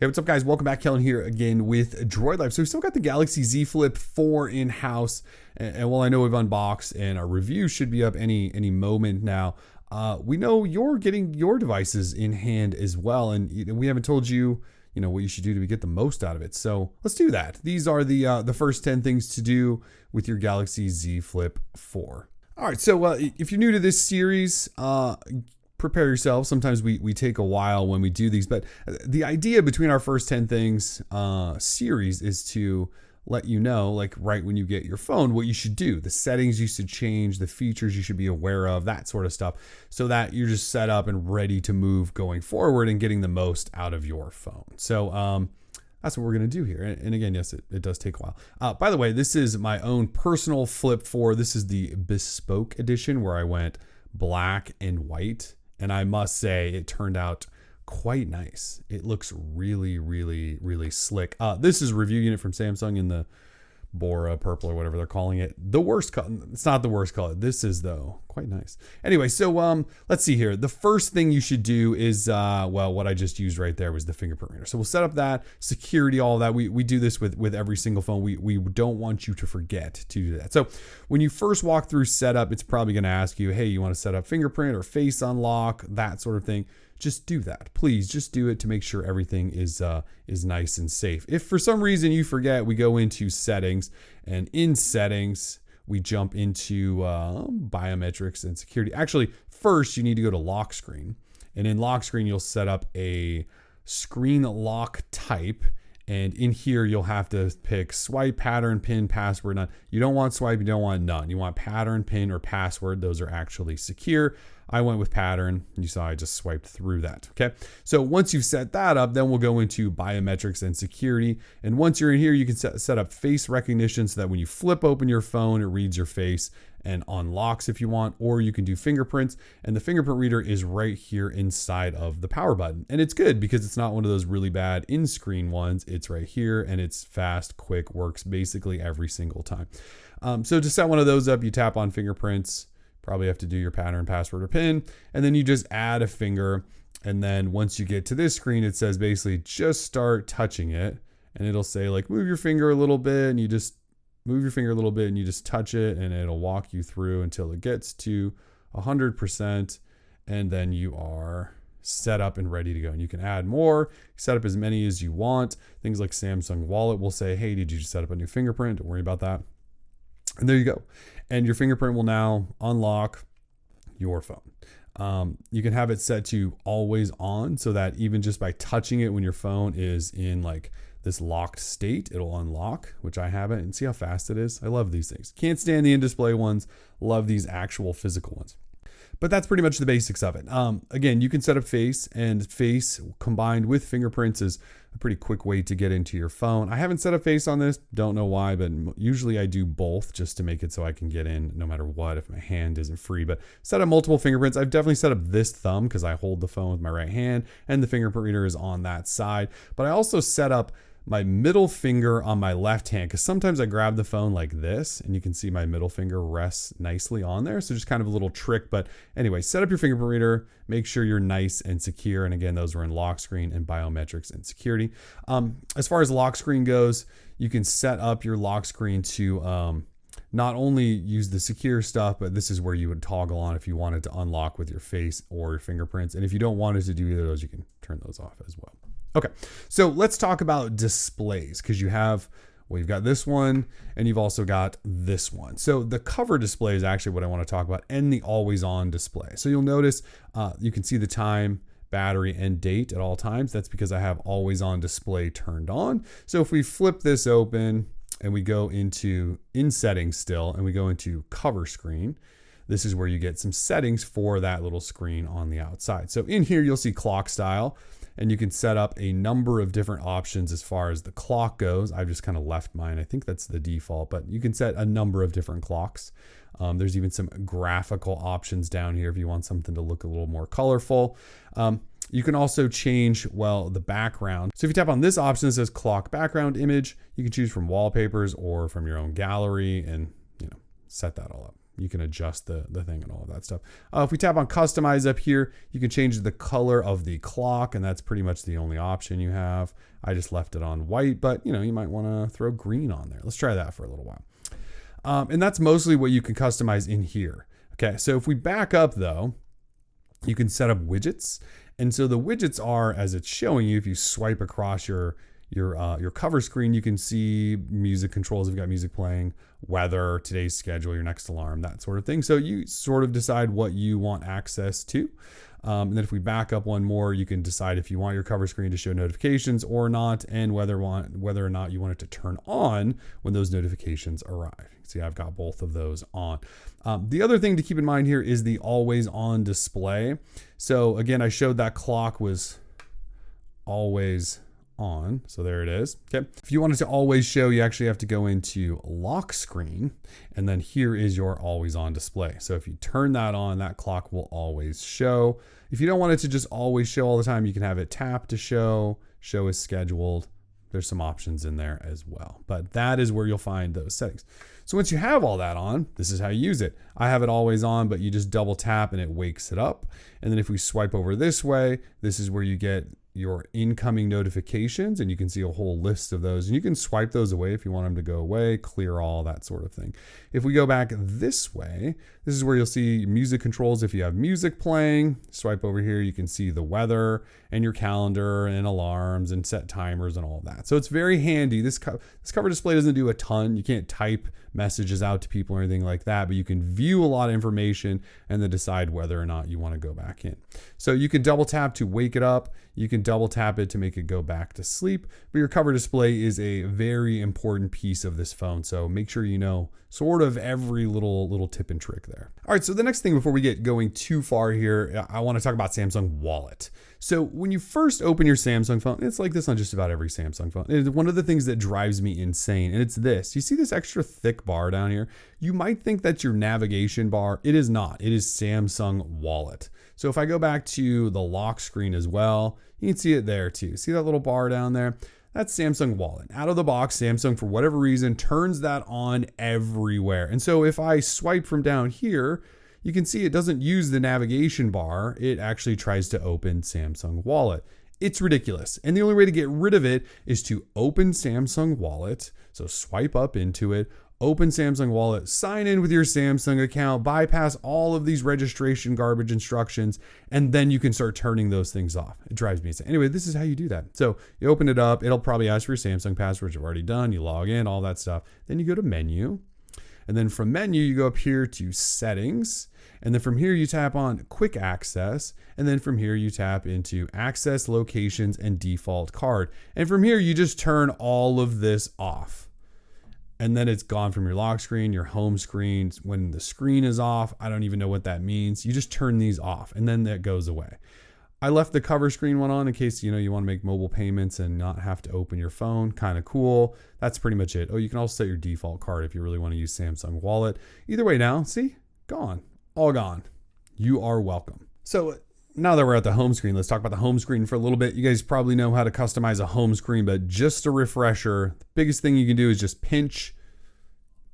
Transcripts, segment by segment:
Hey, what's up, guys? Welcome back. Kellen here again with Droid Life. So we still got the Galaxy Z Flip 4 in-house. And while I know we've unboxed and our review should be up any moment now, we know you're getting your devices in hand as well. And we haven't told you, what you should do to get the most out of it. So let's do that. These are the first 10 things to do with your Galaxy Z Flip 4. All right, so if you're new to this series, prepare yourself. Sometimes we take a while when we do these, but the idea between our first 10 things series is to let you know, like right when you get your phone, what you should do, the settings you should change, the features you should be aware of, that sort of stuff, so that you're just set up and ready to move going forward and getting the most out of your phone. So that's what we're going to do here. And again, yes, it does take a while. By the way, this is my own personal Flip 4. This is the bespoke edition where I went black and white. And I must say, it turned out quite nice. It looks really, really, really slick. This is a review unit from Samsung in the Bora purple or whatever they're calling it. The worst color. It's not the worst color. This is, though, quite nice. Anyway, so let's see here. The first thing you should do is, what I just used right there was the fingerprint reader. So we'll set up that, security, all of that. We do this with every single phone. We don't want you to forget to do that. So when you first walk through setup, it's probably going to ask you, hey, you want to set up fingerprint or face unlock, that sort of thing. Just do that. Please just do it to make sure everything is nice and safe. If for some reason you forget, we go into settings, and in settings, we jump into biometrics and security. Actually, first you need to go to lock screen, and in lock screen, you'll set up a screen lock type. And in here, you'll have to pick swipe, pattern, pin, password, none. You don't want swipe, you don't want none. You want pattern, pin, or password. Those are actually secure. I went with pattern. You saw I just swiped through that. Okay. So once you've set that up, then we'll go into biometrics and security. And once you're in here, you can set up face recognition so that when you flip open your phone, it reads your face and unlocks if you want, or you can do fingerprints, and the fingerprint reader is right here inside of the power button. And it's good because it's not one of those really bad in-screen ones. It's right here, and it's fast, quick, works basically every single time. So to set one of those up, you tap on fingerprints, probably have to do your pattern, password, or pin, and then you just add a finger. And then once you get to this screen, it says basically just start touching it, and it'll say like move your finger a little bit, and you just move your finger a little bit and you just touch it, and it'll walk you through until it gets to 100%. And then you are set up and ready to go. And you can add more, set up as many as you want. Things like Samsung Wallet will say, hey, did you just set up a new fingerprint? Don't worry about that. And there you go. And your fingerprint will now unlock your phone. You can have it set to always on so that even just by touching it when your phone is in like this locked state, it'll unlock, which I haven't. And see how fast it is? I love these things. Can't stand the in-display ones. Love these actual physical ones. But that's pretty much the basics of it. Again, you can set up face, and face combined with fingerprints is a pretty quick way to get into your phone. I haven't set up face on this. Don't know why, but usually I do both just to make it so I can get in no matter what if my hand isn't free. But set up multiple fingerprints. I've definitely set up this thumb because I hold the phone with my right hand and the fingerprint reader is on that side. But I also set up my middle finger on my left hand, because sometimes I grab the phone like this and you can see my middle finger rests nicely on there. So just kind of a little trick. But anyway, set up your fingerprint reader, make sure you're nice and secure. And again, those were in lock screen and biometrics and security. As far as lock screen goes, you can set up your lock screen to not only use the secure stuff, but this is where you would toggle on if you wanted to unlock with your face or your fingerprints. And if you don't want it to do either of those, you can turn those off as well. Okay, so let's talk about displays, because you've got this one and you've also got this one. So the cover display is actually what I want to talk about, and the always on display. So you'll notice you can see the time, battery, and date at all times. That's because I have always on display turned on. So if we flip this open and we go into in settings still, and we go into cover screen, this is where you get some settings for that little screen on the outside. So in here, you'll see clock style, and you can set up a number of different options as far as the clock goes. I've just kind of left mine. I think that's the default, but you can set a number of different clocks. There's even some graphical options down here if you want something to look a little more colorful. You can also change, the background. So if you tap on this option that says clock background image, you can choose from wallpapers or from your own gallery and, set that all up. you can adjust the thing and all of that stuff. If we tap on customize up here, you can change the color of the clock, and that's pretty much the only option you have. I just left it on white, but you might want to throw green on there. Let's try that for a little while. And that's mostly what you can customize in here. Okay, so if we back up though, you can set up widgets. And so the widgets are, as it's showing you, if you swipe across your cover screen, you can see music controls. You've got music playing, weather, today's schedule, your next alarm, that sort of thing. So you sort of decide what you want access to. And then if we back up one more, you can decide if you want your cover screen to show notifications or not, and whether or not you want it to turn on when those notifications arrive. See, I've got both of those on. The other thing to keep in mind here is the always on display. So again, I showed that clock was always on. So there it is. Okay. If you want it to always show, you actually have to go into lock screen, and then here is your always on display. So if you turn that on, that clock will always show. If you don't want it to just always show all the time, you can have it tap to show as scheduled. There's some options in there as well, but that is where you'll find those settings. So once you have all that on, this is how you use it. I have it always on, but you just double tap and it wakes it up. And then if we swipe over this way, this is where you get your incoming notifications, and you can see a whole list of those, and you can swipe those away if you want them to go away, clear all, that sort of thing. If we go back this way, this is where you'll see music controls. If you have music playing, swipe over here, you can see the weather and your calendar and alarms and set timers and all of that. So it's very handy. This cover display doesn't do a ton. You can't type messages out to people or anything like that, but you can view a lot of information and then decide whether or not you want to go back in. So you can double tap to wake it up. You can double tap it to make it go back to sleep, but your cover display is a very important piece of this phone. So make sure you know sort of every little tip and trick there. All right, so the next thing before we get going too far here, I want to talk about Samsung Wallet. So when you first open your Samsung phone, it's like this on just about every Samsung phone. It's one of the things that drives me insane, and it's this. You see this extra thick bar down here? You might think that's your navigation bar. It is not. It is Samsung Wallet. So if I go back to the lock screen as well, you can see it there too. See that little bar down there? That's Samsung Wallet. Out of the box, Samsung, for whatever reason, turns that on everywhere. And so if I swipe from down here, you can see it doesn't use the navigation bar. It actually tries to open Samsung Wallet. It's ridiculous. And the only way to get rid of it is to open Samsung Wallet. So swipe up into it, open Samsung Wallet, sign in with your Samsung account, bypass all of these registration garbage instructions, and then you can start turning those things off. It drives me insane. Anyway, this is how you do that. So you open it up. It'll probably ask for your Samsung password, which you've already done. You log in, all that stuff. Then you go to menu. And then from menu, you go up here to settings. And then from here, you tap on quick access. And then from here, you tap into access, locations, and default card. And from here, you just turn all of this off. And then it's gone from your lock screen, your home screen. When the screen is off, I don't even know what that means. You just turn these off and then that goes away. I left the cover screen one on in case you want to make mobile payments and not have to open your phone. Kind of cool. That's pretty much it. Oh, you can also set your default card if you really want to use Samsung Wallet. Either way now, see? Gone. All gone. You are welcome. So now that we're at the home screen, let's talk about the home screen for a little bit. You guys probably know how to customize a home screen, but just a refresher, the biggest thing you can do is just pinch,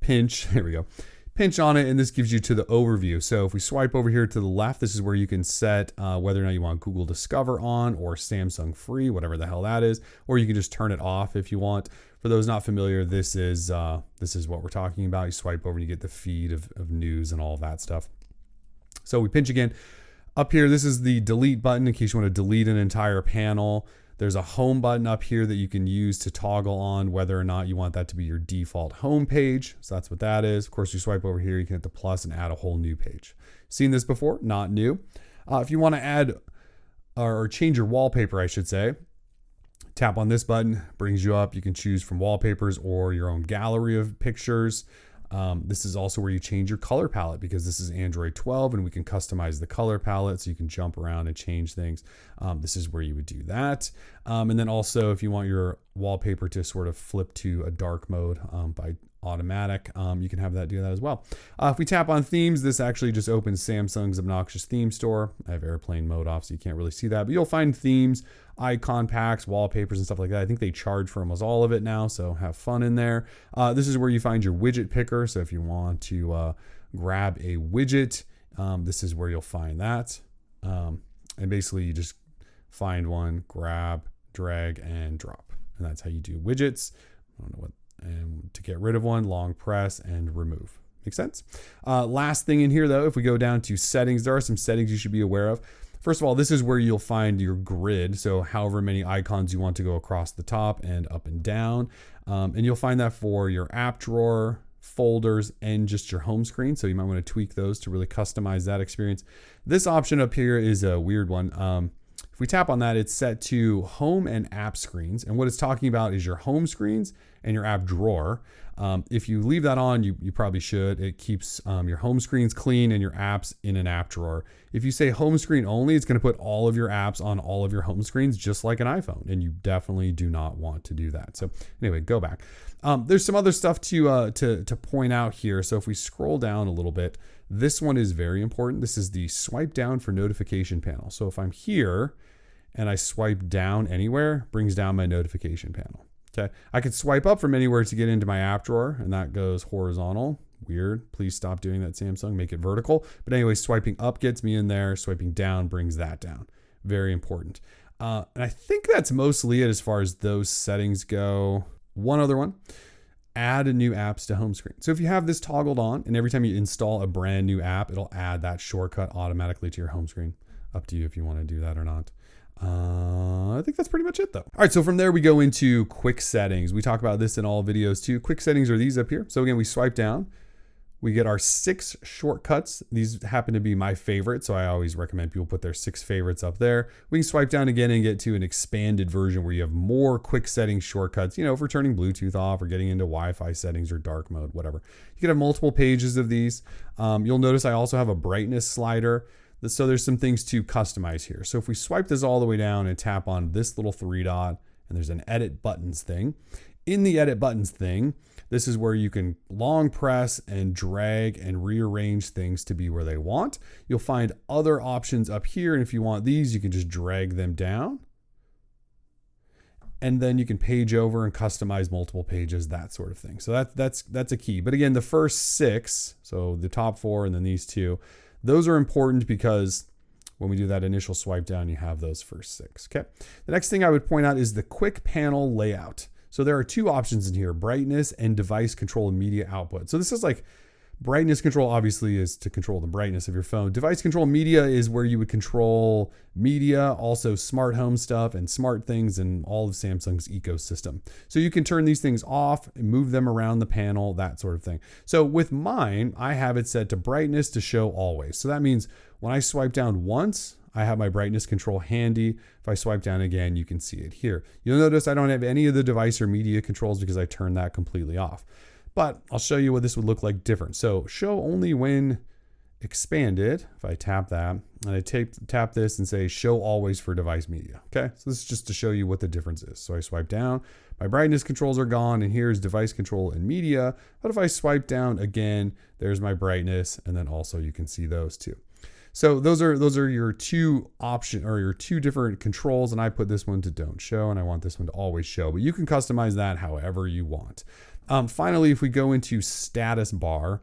here we go. Pinch on it, and this gives you to the overview. So if we swipe over here to the left, this is where you can set whether or not you want Google Discover on or Samsung Free, whatever the hell that is, or you can just turn it off if you want. For those not familiar, this is what we're talking about. You swipe over and you get the feed of news and all of that stuff. So we pinch again. Up here, this is the delete button in case you want to delete an entire panel. There's a home button up here that you can use to toggle on whether or not you want that to be your default home page. So that's what that is. Of course, you swipe over here, you can hit the plus and add a whole new page. Seen this before? Not new. If you want to add or change your wallpaper, I should say, tap on this button, brings you up. You can choose from wallpapers or your own gallery of pictures. This is also where you change your color palette because this is Android 12 and we can customize the color palette so you can jump around and change things. This is where you would do that. And then also if you want your wallpaper to sort of flip to a dark mode by automatic, you can have that do that as well. If we tap on themes, this actually just opens Samsung's obnoxious theme store. I have airplane mode off, so you can't really see that, but you'll find themes, icon packs, wallpapers, and stuff like that. I think they charge for almost all of it now, so have fun in there. This is where you find your widget picker. So if you want to grab a widget. This is where you'll find that. And basically you just find one, grab, drag, and drop. And that's how you do widgets. I don't know what, and to get rid of one, long press and remove. Make sense? Last thing in here though, if we go down to settings, there are some settings you should be aware of. First of all, this is where you'll find your grid. So however many icons you want to go across the top and up and down. And you'll find that for your app drawer, folders, and just your home screen. So you might want to tweak those to really customize that experience. This option up here is a weird one. If we tap on that, it's set to home and app screens. And what it's talking about is your home screens and your app drawer. If you leave that on, you probably should. It keeps your home screens clean and your apps in an app drawer. If you say home screen only, it's going to put all of your apps on all of your home screens, just like an iPhone. And you definitely do not want to do that. So anyway, go back. There's some other stuff to point out here. So if we scroll down a little bit, this one is very important. This is the swipe down for notification panel. So if I'm here and I swipe down anywhere, brings down my notification panel. Okay, I could swipe up from anywhere to get into my app drawer, and that goes horizontal. Weird. Please stop doing that, Samsung. Make it vertical. But anyway, swiping up gets me in there. Swiping down brings that down. Very important. And I think that's mostly it as far as those settings go. One other one. Add a new apps to home screen. So if you have this toggled on, and every time you install a brand new app, it'll add that shortcut automatically to your home screen. Up to you if you want to do that or not. I think that's pretty much it though. All right, so from there we go into quick settings. We talk about this in all videos too. Quick settings are these up here. So again, we swipe down, we get our 6 shortcuts. These happen to be my favorite, so I always recommend people put their 6 favorites up there. We can swipe down again and get to an expanded version where you have more quick settings shortcuts, you know, for turning Bluetooth off or getting into Wi-Fi settings or dark mode, whatever. You can have multiple pages of these. You'll notice I also have a brightness slider. So there's some things to customize here. So if we swipe this all the way down and tap on this little 3 dot, and there's an edit buttons thing. In the edit buttons thing, this is where you can long press and drag and rearrange things to be where they want. You'll find other options up here. And if you want these, you can just drag them down. And then you can page over and customize multiple pages, that sort of thing. So that's a key. But again, the first 6, so the top 4 and then these 2, those are important because when we do that initial swipe down, you have those first 6, okay? The next thing I would point out is the quick panel layout. So there are 2 options in here, brightness and device control and media output. So this is like brightness control obviously is to control the brightness of your phone. Device control media is where you would control media, also smart home stuff and smart things and all of Samsung's ecosystem. So you can turn these things off and move them around the panel, that sort of thing. So with mine, I have it set to brightness to show always. So that means when I swipe down once, I have my brightness control handy. If I swipe down again, you can see it here. You'll notice I don't have any of the device or media controls because I turned that completely off. But I'll show you what this would look like different. So show only when expanded. If I tap that and I tap this and say show always for device media. Okay, so this is just to show you what the difference is. So I swipe down, my brightness controls are gone, and here's device control and media. But if I swipe down again, there's my brightness, and then also you can see those too. So those are your 2 option or your 2 different controls, and I put this one to don't show, and I want this one to always show. But you can customize that however you want. Finally, if we go into status bar,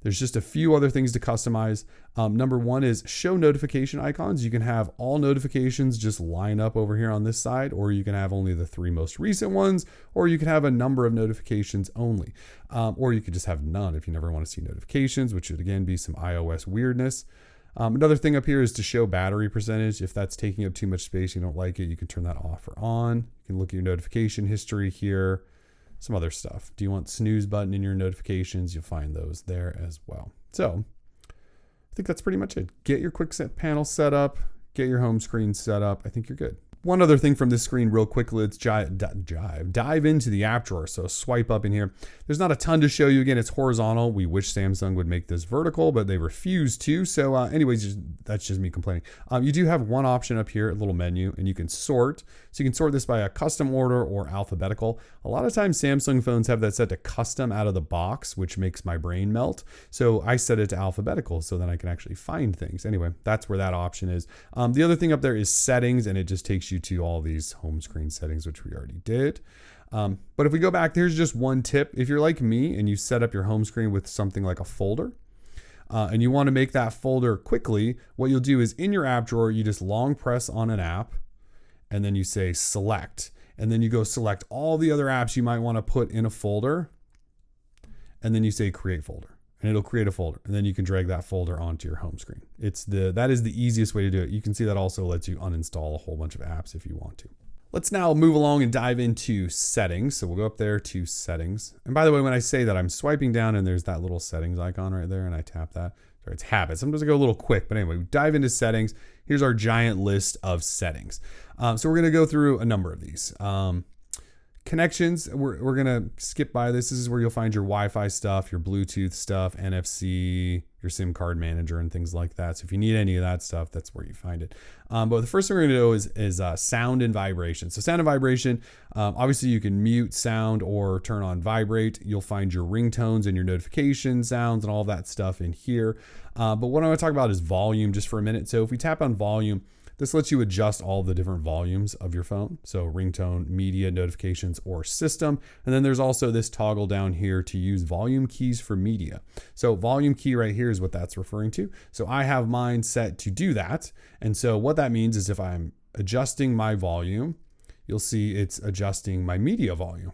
there's just a few other things to customize. Number 1 is show notification icons. You can have all notifications just line up over here on this side, or you can have only the 3 most recent ones, or you can have a number of notifications only. Or you could just have none if you never want to see notifications, which would again be some iOS weirdness. Another thing up here is to show battery percentage. If that's taking up too much space, you don't like it, you can turn that off or on. You can look at your notification history here. Some other stuff. Do you want snooze button in your notifications? You'll find those there as well. So I think that's pretty much it. Get your quick set panel set up, get your home screen set up. I think you're good. One other thing from this screen real quickly, let's dive into the app drawer. So swipe up in here. There's not a ton to show you. Again, it's horizontal. We wish Samsung would make this vertical, but they refuse to. So anyways, that's just me complaining. You do have one option up here, a little menu, and you can sort. So you can sort this by a custom order or alphabetical. A lot of times Samsung phones have that set to custom out of the box, which makes my brain melt. So I set it to alphabetical so then I can actually find things. Anyway, that's where that option is. The other thing up there is settings, and it just takes you to all these home screen settings, which we already did. But if we go back, there's just one tip. If you're like me and you set up your home screen with something like a folder, and you want to make that folder quickly, what you'll do is in your app drawer, you just long press on an app and then you say select. And then you go select all the other apps you might want to put in a folder. And then you say create folder. And it'll create a folder. And then you can drag that folder onto your home screen. That is the easiest way to do it. You can see that also lets you uninstall a whole bunch of apps if you want to. Let's now move along and dive into settings. So we'll go up there to settings. And by the way, when I say that, I'm swiping down and there's that little settings icon right there and I tap that. Sorry, it's habits. Sometimes I go a little quick, but anyway, we dive into settings. Here's our giant list of settings. So we're going to go through a number of these. Connections, we're going to skip by this. This is where you'll find your Wi-Fi stuff, your Bluetooth stuff, NFC, your SIM card manager, and things like that. So if you need any of that stuff, that's where you find it. But the first thing we're going to do is sound and vibration. So sound and vibration, obviously you can mute sound or turn on vibrate. You'll find your ringtones and your notification sounds and all that stuff in here. But what I'm going to talk about is volume just for a minute. So if we tap on volume, this lets you adjust all the different volumes of your phone. So ringtone, media, notifications, or system. And then there's also this toggle down here to use volume keys for media. So volume key right here is what that's referring to. So I have mine set to do that. And so what that means is if I'm adjusting my volume, you'll see it's adjusting my media volume.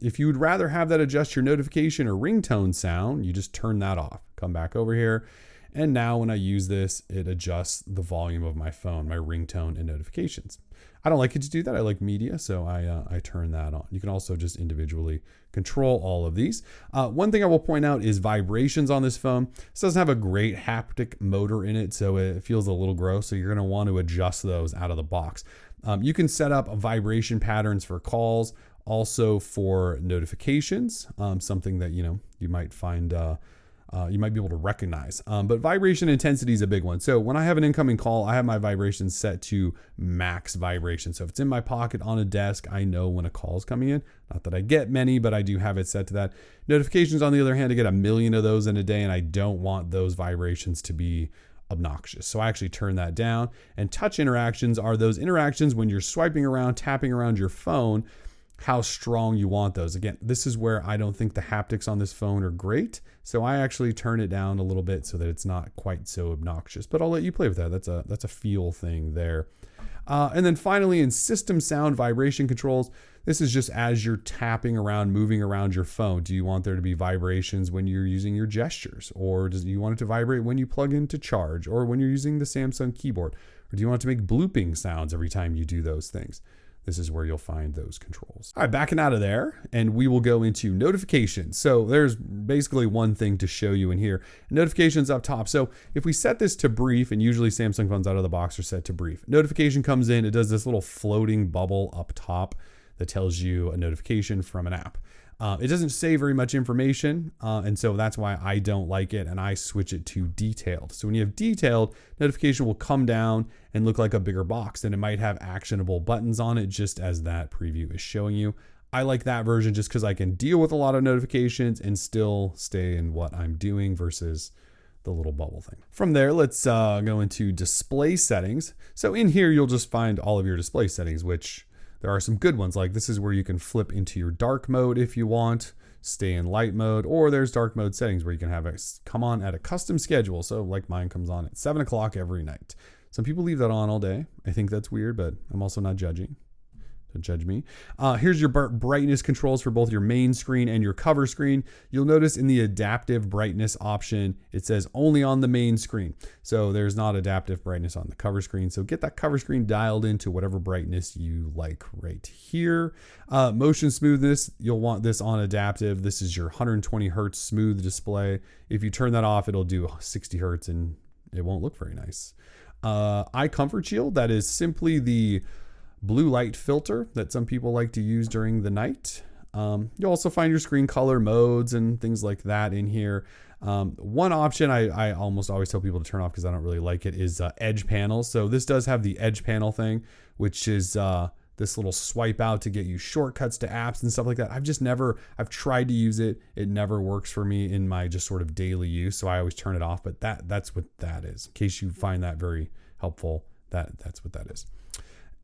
If you would rather have that adjust your notification or ringtone sound, you just turn that off. Come back over here. And now when I use this, it adjusts the volume of my phone, my ringtone and notifications. I don't like it to do that. I like media, so I turn that on. You can also just individually control all of these. One thing I will point out is vibrations on this phone. This doesn't have a great haptic motor in it, so it feels a little gross. So you're going to want to adjust those out of the box. You can set up vibration patterns for calls, also for notifications, something that you might find you might be able to recognize. But vibration intensity is a big one. So when I have an incoming call, I have my vibrations set to max vibration. So if it's in my pocket on a desk, I know when a call is coming in. Not that I get many, but I do have it set to that. Notifications, on the other hand, I get 1 million of those in a day, and I don't want those vibrations to be obnoxious. So I actually turn that down. And touch interactions are those interactions when you're swiping around, tapping around your phone, how strong you want those. Again, this is where I don't think the haptics on this phone are great. So I actually turn it down a little bit so that it's not quite so obnoxious, but I'll let you play with that. That's a feel thing there. And then finally in system sound vibration controls, this is just as you're tapping around, moving around your phone. Do you want there to be vibrations when you're using your gestures? Or do you want it to vibrate when you plug into charge or when you're using the Samsung keyboard? Or do you want it to make blooping sounds every time you do those things? This is where you'll find those controls. All right, backing out of there, and we will go into notifications. So there's basically one thing to show you in here. Notifications up top. So if we set this to brief, and usually Samsung phones out of the box are set to brief. Notification comes in, it does this little floating bubble up top that tells you a notification from an app. It doesn't say very much information, and so that's why I don't like it, and I switch it to detailed. So when you have detailed, notification will come down and look like a bigger box, and it might have actionable buttons on it, just as that preview is showing you. I like that version just because I can deal with a lot of notifications and still stay in what I'm doing versus the little bubble thing. From there, let's go into display settings. So in here, you'll just find all of your display settings, which there are some good ones, like this is where you can flip into your dark mode if you want, stay in light mode, or there's dark mode settings where you can have it come on at a custom schedule. So like mine comes on at 7 o'clock every night. Some people leave that on all day. I think that's weird, but I'm also not judging. Don't judge me. Here's your brightness controls for both your main screen and your cover screen. You'll notice in the adaptive brightness option, it says only on the main screen. So there's not adaptive brightness on the cover screen. So get that cover screen dialed into whatever brightness you like right here. Motion smoothness, you'll want this on adaptive. This is your 120 hertz smooth display. If you turn that off, it'll do 60 hertz and it won't look very nice. Eye comfort shield, that is simply the blue light filter that some people like to use during the night. You'll also find your screen color modes and things like that in here. One option I almost always tell people to turn off because I don't really like it is edge panels. So this does have the edge panel thing, which is this little swipe out to get you shortcuts to apps and stuff like that. I've tried to use it. It never works for me in my just sort of daily use. So I always turn it off, but that's what that is. In case you find that very helpful, that's what that is.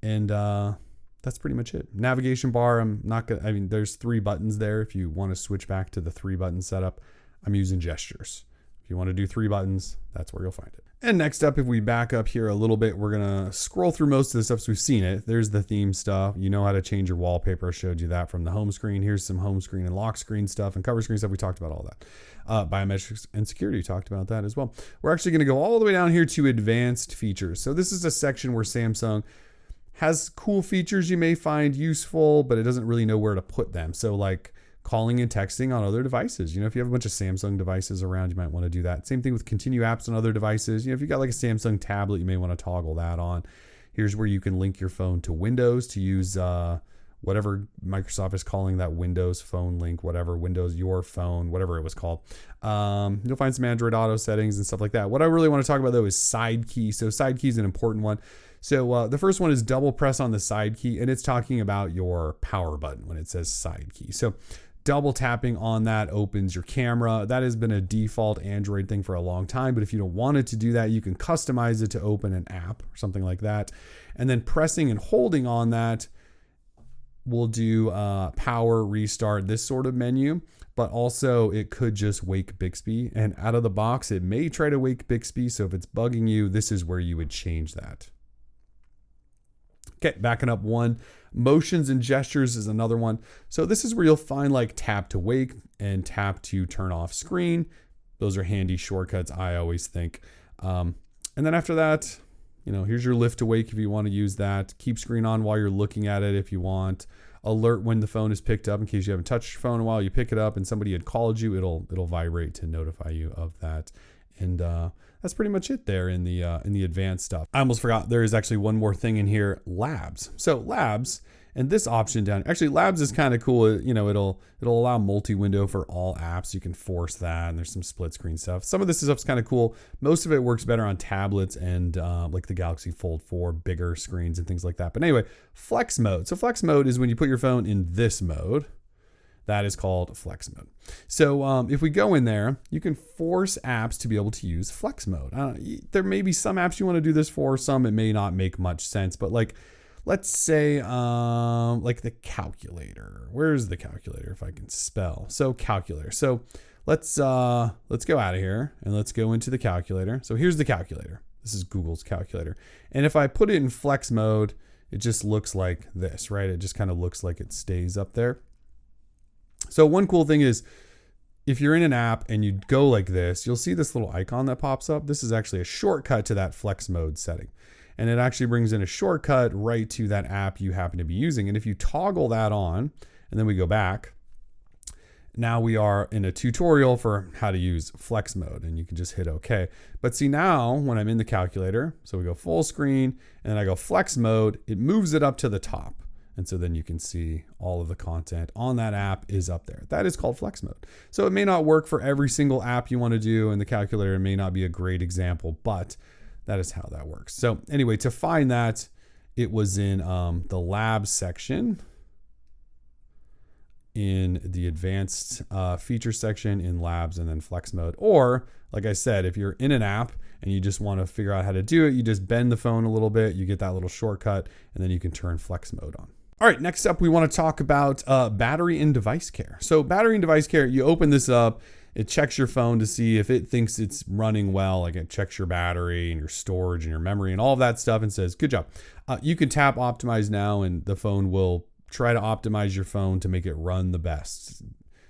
And that's pretty much it. Navigation bar, there's 3 buttons there. If you want to switch back to the 3 button setup, I'm using gestures. If If you want to do 3 buttons, that's where you'll find it. And next up, if we back up here a little bit, we're going to scroll through most of the stuff. So we've seen it. There's the theme stuff. You know how to change your wallpaper. I showed you that from the home screen. Here's some home screen and lock screen stuff and cover screen stuff. We talked about all that. Biometrics and security, we talked about that as well. We're actually going to go all the way down here to advanced features. So this is a section where Samsung has cool features you may find useful, but it doesn't really know where to put them. So like calling and texting on other devices. You know, if you have a bunch of Samsung devices around, you might want to do that. Same thing with continue apps on other devices. You know, if you got like a Samsung tablet, you may want to toggle that on. Here's where you can link your phone to Windows to use whatever Microsoft is calling that Windows phone link, whatever, Windows Your Phone, whatever it was called. You'll find some Android Auto settings and stuff like that. What I really want to talk about though is side key. So side key is an important one. So the first one is double press on the side key, and it's talking about your power button when it says side key. So double tapping on that opens your camera. That has been a default Android thing for a long time, but if you don't want it to do that, you can customize it to open an app or something like that. And then pressing and holding on that will do power, restart, this sort of menu, but also it could just wake Bixby. And out of the box, it may try to wake Bixby. So if it's bugging you, this is where you would change that. Okay, backing up one. Motions and gestures is another one. So this is where you'll find like tap to wake and tap to turn off screen. Those are handy shortcuts, I always think. And then after that, you know, here's your lift to wake if you want to use that. Keep screen on while you're looking at it if you want. Alert when the phone is picked up in case you haven't touched your phone in a while. You pick it up and somebody had called you, it'll vibrate to notify you of that. And that's pretty much it there in the advanced stuff. I almost forgot there is actually one more thing in here, labs. So labs and this option down, actually labs is kind of cool. You know, it'll allow multi-window for all apps. You can force that, and there's some split screen stuff. Some of this stuff's kind of cool. Most of it works better on tablets and like the Galaxy Fold 4, bigger screens and things like that. But anyway, flex mode. So flex mode is when you put your phone in this mode. That is called flex mode. So if we go in there, you can force apps to be able to use flex mode. There may be some apps you want to do this for, some it may not make much sense, but like, let's say like the calculator. Where's the calculator if I can spell? So calculator. So let's go out of here and let's go into the calculator. So here's the calculator. This is Google's calculator. And if I put it in flex mode, it just looks like this, right? It just kind of looks like it stays up there. So one cool thing is if you're in an app and you go like this, you'll see this little icon that pops up. This is actually a shortcut to that flex mode setting. And it actually brings in a shortcut right to that app you happen to be using. And if you toggle that on, and then we go back, now we are in a tutorial for how to use flex mode, and you can just hit OK. But see now when I'm in the calculator, so we go full screen and then I go flex mode, it moves it up to the top. And so then you can see all of the content on that app is up there. That is called flex mode. So it may not work for every single app you want to do, and the calculator may not be a great example, but that is how that works. So anyway, to find that, it was in the labs section, in the advanced feature section in labs, and then flex mode. Or like I said, if you're in an app and you just want to figure out how to do it, you just bend the phone a little bit, you get that little shortcut, and then you can turn flex mode on. All right, next up, we want to talk about battery and device care. So battery and device care, you open this up, it checks your phone to see if it thinks it's running well. Like it checks your battery and your storage and your memory and all of that stuff and says, good job. You can tap optimize now and the phone will try to optimize your phone to make it run the best.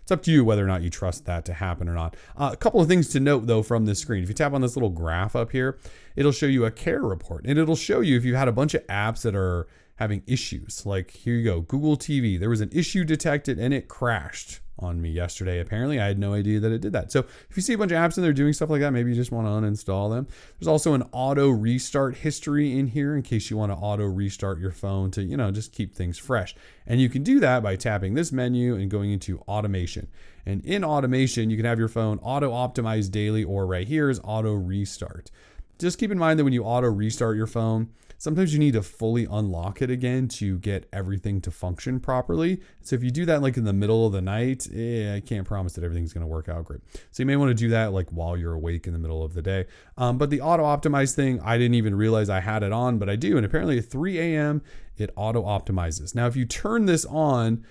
It's up to you whether or not you trust that to happen or not. A couple of things to note though from this screen. If you tap on this little graph up here, it'll show you a care report, and it'll show you if you had a bunch of apps that are having issues. Like here you go, Google TV. There was an issue detected and it crashed on me yesterday. Apparently I had no idea that it did that. So if you see a bunch of apps in there doing stuff like that, maybe you just want to uninstall them. There's also an auto restart history in here in case you want to auto restart your phone to, you know, just keep things fresh. And you can do that by tapping this menu and going into automation. And in automation, you can have your phone auto optimize daily, or right here is auto restart. Just keep in mind that when you auto restart your phone, sometimes you need to fully unlock it again to get everything to function properly. So if you do that like in the middle of the night, I can't promise that everything's going to work out great. So you may want to do that like while you're awake in the middle of the day. But the auto optimize thing, I didn't even realize I had it on, but I do. And apparently at 3 a.m. it auto optimizes. Now, if you turn this on,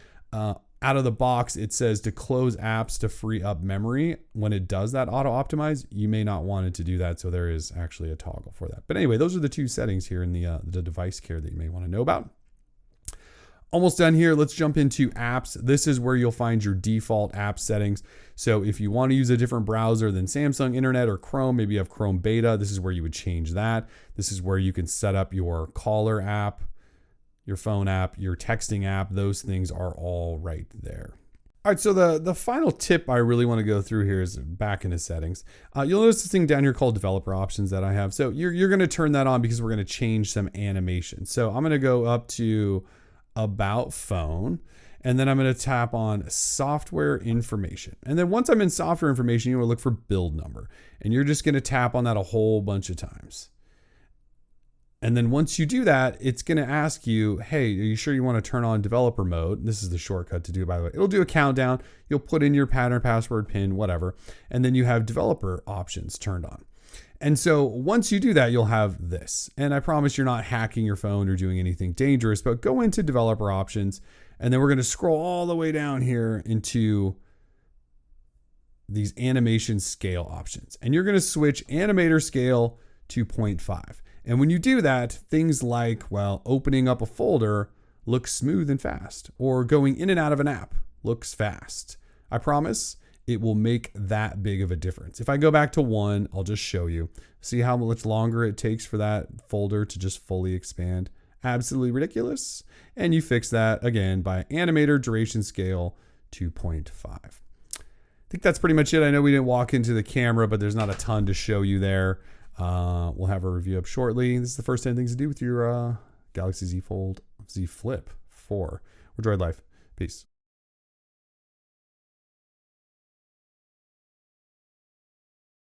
out of the box, it says to close apps to free up memory. When it does that auto optimize, you may not want it to do that. So there is actually a toggle for that. But anyway, those are the two settings here in the device care that you may want to know about. Almost done here. Let's jump into apps. This is where you'll find your default app settings. So if you want to use a different browser than Samsung Internet or Chrome, maybe you have Chrome Beta, this is where you would change that. This is where you can set up your caller app, your phone app, your texting app. Those things are all right there. All right, so the final tip I really want to go through here is back into settings. You'll notice this thing down here called developer options that I have. So you're going to turn that on because we're going to change some animation. So I'm going to go up to about phone, and then I'm going to tap on software information. And then once I'm in software information, you want to look for build number, and you're just going to tap on that a whole bunch of times. And then once you do that, it's going to ask you, hey, are you sure you want to turn on developer mode? This is the shortcut to do it, by the way. It'll do a countdown. You'll put in your pattern, password, PIN, whatever. And then you have developer options turned on. And so once you do that, you'll have this. And I promise you're not hacking your phone or doing anything dangerous, but go into developer options. And then we're going to scroll all the way down here into these animation scale options. And you're going to switch animator scale to 0.5. And when you do that, things like, well, opening up a folder looks smooth and fast, or going in and out of an app looks fast. I promise it will make that big of a difference. If I go back to 1, I'll just show you. See how much longer it takes for that folder to just fully expand? Absolutely ridiculous. And you fix that again by animator duration scale to 0.5. I think that's pretty much it. I know we didn't walk into the camera, but there's not a ton to show you there. We'll have a review up shortly. This is the first 10 things to do with your Galaxy Z Fold Z Flip 4. We're Droid Life. Peace.